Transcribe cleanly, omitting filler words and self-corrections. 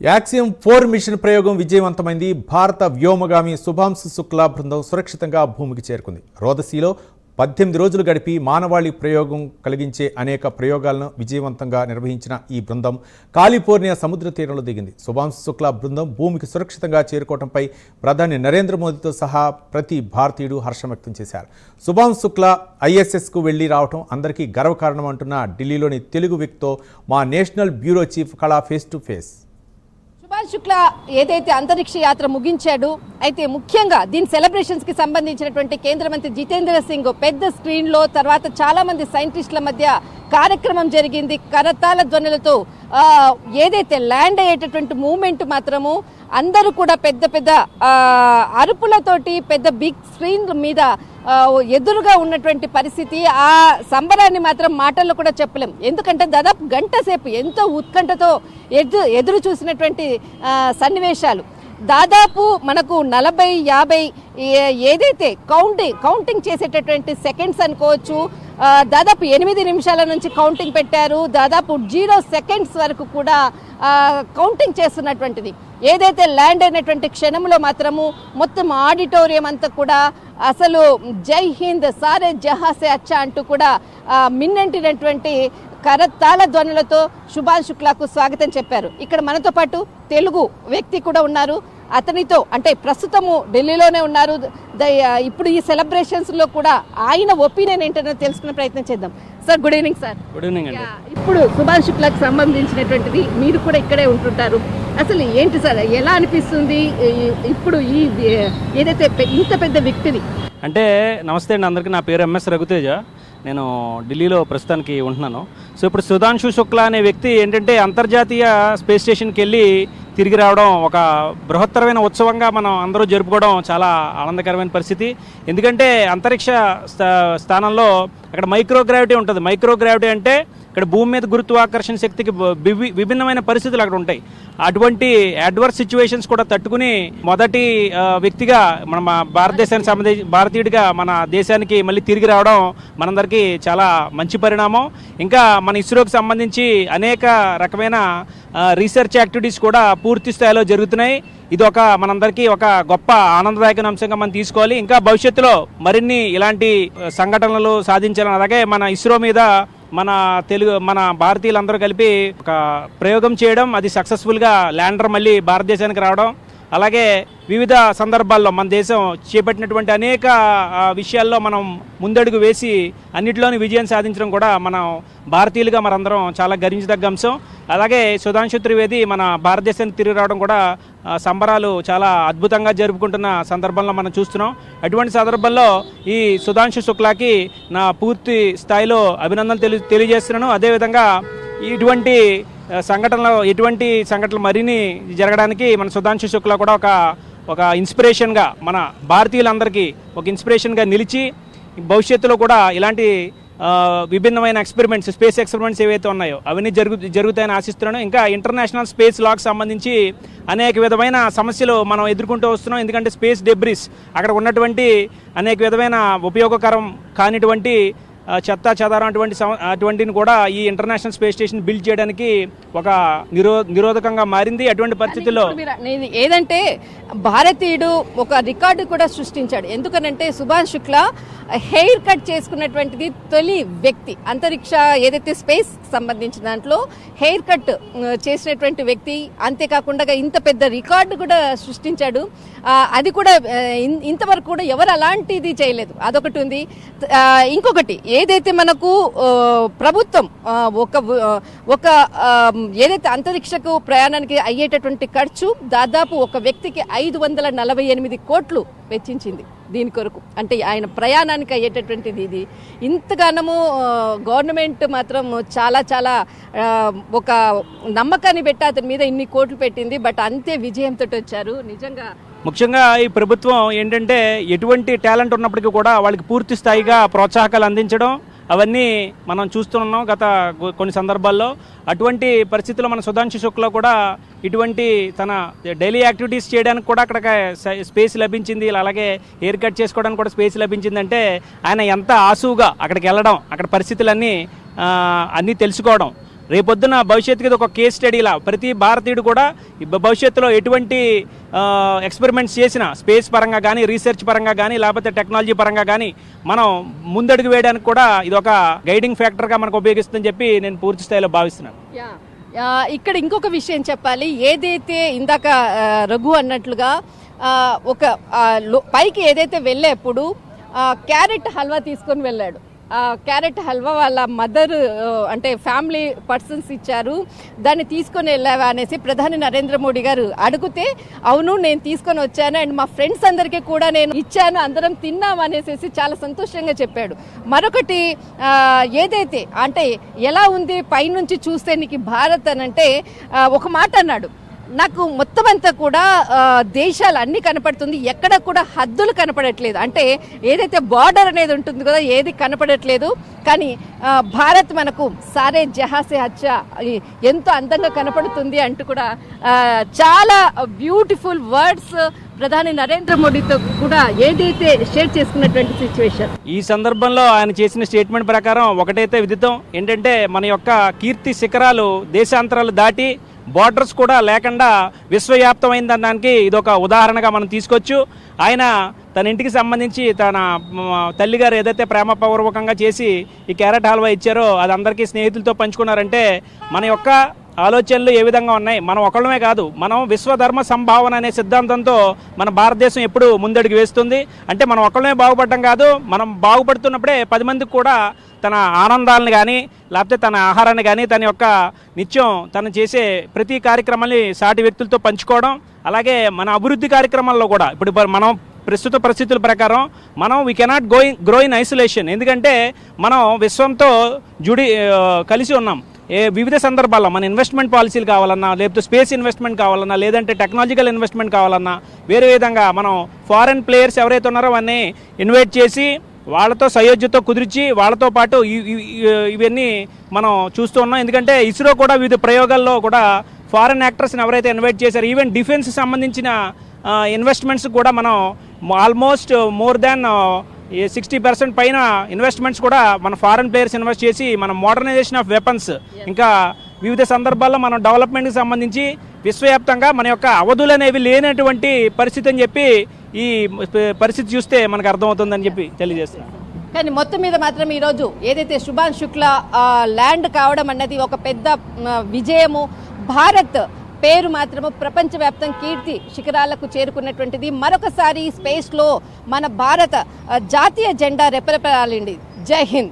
Axiom 4 machine ప్రయోగం విజయవంతమైంది. భారత వ్యోమగామి శుభాంశు శుక్లా బృందం సురక్షితంగా భూమికి చేరుకుంది. రోదసీలో 18 రోజులు గడిపి మానవాళి ప్రయోగం కలిగించే అనేక ప్రయోగాలను విజయవంతంగా నిర్వహించిన ఈ బృందం కాలిఫోర్నియా సముద్ర తీరంలో దిగింది. శుభాంశు శుక్లా బృందం భూమికి సురక్షితంగా చేరుకోవడంపై ప్రధాని నరేంద్ర మోదీతో సహా ప్రతి భారతీయుడు హర్షం వ్యక్తం చేశారు. శుభాంశు శుక్లా ఐఎస్ఎస్కు వెళ్లి రావడం అందరికీ గర్వకారణం అంటున్న ఢిల్లీలోని తెలుగు వ్యక్తితో మా నేషనల్ బ్యూరో చీఫ్ కళా face to face. Shubhanshu Shukla ఏదైతే అంతరిక్ష యాత్ర ముగించాడు, అయితే ముఖ్యంగా దీని సెలబ్రేషన్స్ కి సంబంధించినటువంటి కేంద్ర మంత్రి జితేంద్ర సింగ్ పెద్ద స్క్రీన్ లో, తర్వాత చాలా మంది సైంటిస్టుల మధ్య కార్యక్రమం జరిగింది. కరతాళ ధ్వనులతో ఏదైతే ల్యాండ్ అయ్యేటటువంటి మూమెంట్ మాత్రము అందరూ కూడా పెద్ద పెద్ద అరుపులతోటి పెద్ద బిగ్ స్క్రీన్ మీద ఎదురుగా ఉన్నటువంటి పరిస్థితి. ఆ సంబరాన్ని మాత్రం మాటల్లో కూడా చెప్పలేం. ఎందుకంటే దాదాపు గంట సేపు ఎంతో ఉత్కంఠతో ఎదురు చూసినటువంటి సన్నివేశాలు. దాదాపు మనకు 40-50 ఏదైతే కౌంటింగ్ చేసేటటువంటి సెకండ్స్ అనుకోవచ్చు. దాదాపు 8 నిమిషాల నుంచి కౌంటింగ్ పెట్టారు. దాదాపు 0 సెకండ్స్ వరకు కూడా కౌంటింగ్ చేస్తున్నటువంటిది. ఏదైతే ల్యాండ్ అయినటువంటి క్షణంలో మాత్రము మొత్తం ఆడిటోరియం అంతా కూడా అసలు జై హింద్ సారే జహాసే అచ్చా అంటూ కూడా మిన్నంటినటువంటి కరతాళ ధ్వనులతో శుభాంశు శుక్లాకు స్వాగతం చెప్పారు. ఇక్కడ మనతో పాటు తెలుగు వ్యక్తి కూడా ఉన్నారు. అతనితో అంటే ప్రస్తుతము ఢిల్లీలోనే ఉన్నారు. ఇప్పుడు ఈ సెలబ్రేషన్స్ లో కూడా ఆయన ఒపీనియన్ ఏంటో తెలుసుకునే ప్రయత్నం చేద్దాం. Sir good evening. Sir good evening అండి. ఇప్పుడు శుభాంశు శుక్లాకు సంబంధించినటువంటిది మీరు కూడా ఇక్కడే ఉంటుంటారు. అసలు ఏంటి సార్, ఎలా అనిపిస్తుంది ఇప్పుడు ఈ ఏదైతే ఇంత పెద్ద వ్యక్తిని? అంటే నమస్తే అండి అందరికీ. నా పేరు ఎంఎస్ రఘుతేజ. నేను ఢిల్లీలో ప్రస్తుతానికి ఉంటున్నాను. సో ఇప్పుడు శుభాంశు శుక్లా అనే వ్యక్తి ఏంటంటే అంతర్జాతీయ స్పేస్ స్టేషన్కి వెళ్ళి తిరిగి రావడం ఒక బృహత్తరమైన ఉత్సవంగా మనం అందరూ జరుపుకోవడం చాలా ఆనందకరమైన పరిస్థితి. ఎందుకంటే అంతరిక్ష స్థానంలో అక్కడ మైక్రోగ్రావిటీ ఉంటుంది. మైక్రోగ్రావిటీ అంటే ఇక్కడ భూమి మీద గురుత్వాకర్షణ శక్తికి విభిన్నమైన పరిస్థితులు అక్కడ ఉంటాయి. అటువంటి అడ్వర్స్ సిచ్యువేషన్స్ కూడా తట్టుకుని మొదటి వ్యక్తిగా మన భారతదేశానికి సంబంధించి భారతీయుడిగా మన దేశానికి మళ్ళీ తిరిగి రావడం మనందరికీ చాలా మంచి పరిణామం. ఇంకా మన ఇస్రోకి సంబంధించి అనేక రకమైన రీసెర్చ్ యాక్టివిటీస్ కూడా పూర్తి స్థాయిలో జరుగుతున్నాయి. ఇది మనందరికీ ఒక గొప్ప ఆనందదాయక అంశంగా మనం తీసుకోవాలి. ఇంకా భవిష్యత్తులో మరిన్ని ఇలాంటి సంఘటనలు సాధించాలని, అలాగే మన ఇస్రో మీద మన భారతీయులందరూ కలిపి ఒక ప్రయోగం చేయడం, అది సక్సెస్ఫుల్గా ల్యాండర్ మళ్ళీ భారతదేశానికి రావడం, అలాగే వివిధ సందర్భాల్లో మన దేశం చేపట్టినటువంటి అనేక విషయాల్లో మనం ముందడుగు వేసి అన్నిటిలోని విజయం సాధించడం కూడా మనం భారతీయులుగా మనందరం చాలా గర్వించదగ్గ అంశం. అలాగే సుధాంశు త్రివేది మన భారతదేశానికి తిరిగి రావడం కూడా సంబరాలు చాలా అద్భుతంగా జరుపుకుంటున్న సందర్భంలో మనం చూస్తున్నాం. అటువంటి సందర్భంలో ఈ సుధాంశు శుక్లాకి నా పూర్తి స్థాయిలో అభినందనలు తెలియజేస్తున్నాను. అదేవిధంగా ఎటువంటి సంఘటనలు మరిన్ని జరగడానికి మన సుధాంశు శుక్లా కూడా ఒక ఇన్స్పిరేషన్గా, మన భారతీయులందరికీ ఒక ఇన్స్పిరేషన్గా నిలిచి భవిష్యత్తులో కూడా ఇలాంటి విభిన్నమైన స్పేస్ ఎక్స్పెరిమెంట్స్ ఏవైతే ఉన్నాయో అవన్నీ జరుగుతాయని ఆశిస్తున్నాను. ఇంకా ఇంటర్నేషనల్ స్పేస్ లాకి సంబంధించి అనేక విధమైన సమస్యలు మనం ఎదుర్కొంటూ వస్తున్నాం. ఎందుకంటే స్పేస్ డెబ్రిస్, అక్కడ ఉన్నటువంటి అనేక విధమైన ఉపయోగకరం కానిటువంటి చెత్త చెదారం అటువంటిని కూడా ఈ ఇంటర్నేషనల్ స్పేస్ స్టేషన్ బిల్డ్ చేయడానికి ఒక నిరోధకంగా మారింది. అటువంటి పరిస్థితుల్లో ఏదంటే భారతీయుడు ఒక రికార్డు కూడా సృష్టించాడు. ఎందుకనంటే శుభాంశు శుక్లా హెయిర్ కట్ చేసుకున్నటువంటిది తొలి వ్యక్తి. అంతరిక్ష ఏదైతే స్పేస్ సంబంధించిన దాంట్లో హెయిర్ కట్ చేసినటువంటి వ్యక్తి. అంతేకాకుండా ఇంత పెద్ద రికార్డు కూడా సృష్టించాడు. అది కూడా ఇంతవరకు కూడా ఎవరు అలాంటిది చేయలేదు. అదొకటి ఉంది. ఇంకొకటి ఏదైతే మనకు ప్రభుత్వం ఒక ఏదైతే అంతరిక్షకు ప్రయాణానికి అయ్యేటటువంటి ఖర్చు దాదాపు ఒక వ్యక్తికి 548 కోట్లు వెచ్చించింది దీని కొరకు. అంటే ఆయన ప్రయాణానికి అయ్యేటటువంటిది ఇది. ఇంతగానము గవర్నమెంట్ మాత్రం చాలా చాలా ఒక నమ్మకాన్ని పెట్టి అతని మీద ఇన్ని కోట్లు పెట్టింది. బట్ అంతే విజయంతో వచ్చారు. నిజంగా ముఖ్యంగా ఈ ప్రభుత్వం ఏంటంటే ఎటువంటి టాలెంట్ ఉన్నప్పటికీ కూడా వాళ్ళకి పూర్తి స్థాయిగా ప్రోత్సాహకాలు అందించడం, అవన్నీ మనం చూస్తున్నాం గత కొన్ని సందర్భాల్లో. అటువంటి పరిస్థితుల్లో మన సుధాంశు శుక్లా కూడా ఇటువంటి తన డైలీ యాక్టివిటీస్ చేయడానికి కూడా అక్కడ స్పేస్ లభించింది. అలాగే హెయిర్ కట్ చేసుకోవడానికి కూడా స్పేస్ లభించిందంటే ఆయన ఎంత ఆసువుగా అక్కడికి వెళ్ళడం, అక్కడ పరిస్థితులన్నీ తెలుసుకోవడం, రేపొద్దున భవిష్యత్తుకి ఇది ఒక కేస్ స్టడీలా ప్రతి భారతీయుడు కూడా భవిష్యత్తులో ఎటువంటి ఎక్స్పెరిమెంట్స్ చేసినా స్పేస్ పరంగా కానీ రీసెర్చ్ పరంగా కానీ లేకపోతే టెక్నాలజీ పరంగా కానీ మనం ముందడుగు వేయడానికి కూడా ఇది ఒక గైడింగ్ ఫ్యాక్టర్గా మనకు ఉపయోగిస్తుందని చెప్పి నేను పూర్తి స్థాయిలో భావిస్తున్నాను. ఇక్కడ ఇంకొక విషయం చెప్పాలి. ఏదైతే ఇందాక రఘు అన్నట్లుగా ఒక పైకి ఏదైతే వెళ్ళేప్పుడు క్యారెట్ హల్వా తీసుకొని వెళ్ళాడు. క్యారెట్ హల్వా వాళ్ళ మదర్ అంటే ఫ్యామిలీ పర్సన్స్ ఇచ్చారు, దాన్ని తీసుకొని వెళ్ళావా అనేసి ప్రధాని నరేంద్ర మోడీ గారు అడిగితే అవును నేను తీసుకొని వచ్చాను అండ్ మా ఫ్రెండ్స్ అందరికీ కూడా నేను ఇచ్చాను, అందరం తిన్నాం అనేసి చాలా సంతోషంగా చెప్పాడు. మరొకటి ఏదైతే అంటే ఎలా ఉంది పైనుంచి చూస్తే నీకు భారత్ అని అంటే ఒక మాట అన్నాడు, నాకు మొత్తం అంతా కూడా దేశాలు అన్ని కనపడుతుంది, ఎక్కడ కూడా హద్దులు కనపడట్లేదు, అంటే ఏదైతే బార్డర్ అనేది ఉంటుంది కదా ఏది కనపడట్లేదు, కానీ భారత్ మనకు సారే జహాసే అచ్చా ఎంతో అందంగా కనపడుతుంది అంటూ కూడా చాలా బ్యూటిఫుల్ వర్డ్స్ ప్రధాని నరేంద్ర మోడీతో కూడా ఏదైతే షేర్ చేసుకున్నటువంటి సిచ్యువేషన్. ఈ సందర్భంలో ఆయన చేసిన స్టేట్మెంట్ ప్రకారం ఒకటైతే విదితం ఏంటంటే మన యొక్క కీర్తి శిఖరాలు దేశాంతరాలు దాటి బార్డర్స్ కూడా లేకుండా విశ్వవ్యాప్తమైన దానికి ఇదొక ఉదాహరణగా మనం తీసుకోవచ్చు. ఆయన తన ఇంటికి సంబంధించి తన తల్లిగారు ఏదైతే ప్రేమపూర్వకంగా చేసి ఈ క్యారెట్ హల్వా ఇచ్చారో అది అందరికీ స్నేహితులతో పంచుకున్నారంటే మన యొక్క ఆలోచనలు ఏ విధంగా ఉన్నాయి. మనం ఒకళ్ళమే కాదు, మనం విశ్వధర్మ సంభావన అనే సిద్ధాంతంతో మన భారతదేశం ఎప్పుడు ముందడుగు వేస్తుంది. అంటే మనం ఒకళ్ళమే బాగుపడటం కాదు, మనం బాగుపడుతున్నప్పుడే 10 మందికి కూడా తన ఆనందాలను కానీ లేకపోతే తన ఆహారాన్ని కానీ తన యొక్క నిత్యం తను చేసే ప్రతి కార్యక్రమాన్ని సాటి వ్యక్తులతో పంచుకోవడం, అలాగే మన అభివృద్ధి కార్యక్రమాల్లో కూడా ఇప్పుడు మనం ప్రస్తుత పరిస్థితుల ప్రకారం మనం we cannot grow in isolation. ఎందుకంటే మనం విశ్వంతో కలిసి ఉన్నాం. వివిధ సందర్భాల్లో మన ఇన్వెస్ట్మెంట్ పాలసీలు కావాలన్నా లేకపోతే స్పేస్ ఇన్వెస్ట్మెంట్ కావాలన్నా లేదంటే టెక్నాలజికల్ ఇన్వెస్ట్మెంట్ కావాలన్నా వేరే విధంగా మనం ఫారెన్ ప్లేయర్స్ ఎవరైతే ఉన్నారో అవన్నీ ఇన్వైట్ చేసి వాళ్ళతో సయోధ్యతో కుదిర్చి వాళ్ళతో పాటు ఇవన్నీ మనం చూస్తూ ఉన్నాం. ఎందుకంటే ఇస్రో కూడా వివిధ ప్రయోగాల్లో కూడా ఫారెన్ యాక్టర్స్ని ఎవరైతే ఇన్వైట్ చేశారో ఈవెన్ డిఫెన్స్ సంబంధించిన ఇన్వెస్ట్మెంట్స్ కూడా మనం ఆల్మోస్ట్ మోర్ దాన్ 60% పైన ఇన్వెస్ట్మెంట్స్ కూడా మన ఫారెన్ ప్లేయర్స్ ఇన్వెస్ట్ చేసి మన మోడర్నైజేషన్ ఆఫ్ వెపన్స్ ఇంకా వివిధ సందర్భాల్లో మనం డెవలప్మెంట్కి సంబంధించి విశ్వవ్యాప్తంగా మన యొక్క అవధులు అనేవి లేనటువంటి పరిస్థితి అని చెప్పి ఈ పరిస్థితి చూస్తే మనకు అర్థమవుతుందని చెప్పి తెలియజేస్తున్నాను. కానీ మొత్తం మీద మాత్రం ఈరోజు ఏదైతే శుభాన్ శుక్లా ల్యాండ్ కావడం అన్నది ఒక పెద్ద విజయము. భారత్ పేరు మాత్రము ప్రపంచవ్యాప్తం కీర్తి శిఖరాలకు చేరుకున్నటువంటిది. మరొకసారి స్పేస్లో మన భారత జాతీయ జెండా రెపరెపలాడింది. జై హింద్.